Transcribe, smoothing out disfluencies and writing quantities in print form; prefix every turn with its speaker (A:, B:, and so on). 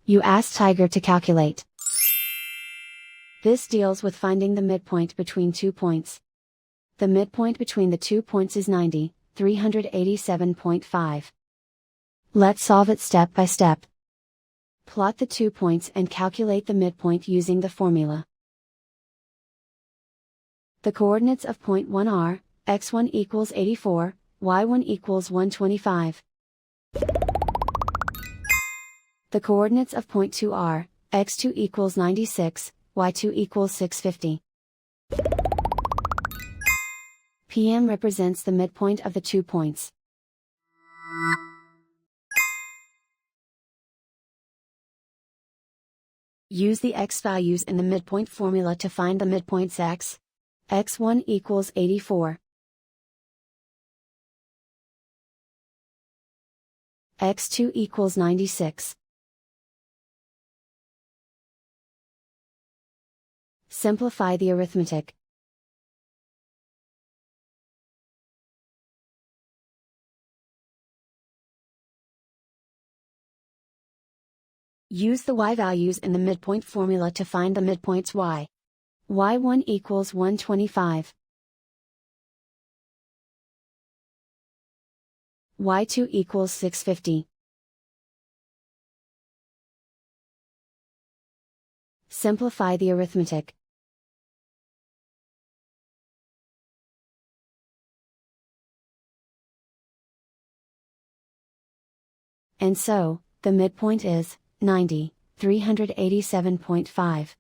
A: You ask Tiger to calculate. This deals with finding the midpoint between 2 points. The midpoint between the 2 points is 90, 387.5. Let's solve it step by step. Plot the 2 points and calculate the midpoint using the formula. The coordinates of point 1 are, x1 equals 84, y1 equals 125. The coordinates of point 2 are, x2 equals 96, y2 equals 650. PM represents the midpoint of the 2 points. Use the x values in the midpoint formula to find the midpoints x. x1 equals 84. x2 equals 96. Simplify the arithmetic. Use the y values in the midpoint formula to find the midpoints y. y1 equals 125. y2 equals 650. Simplify the arithmetic. And so, the midpoint is 90, 387.5.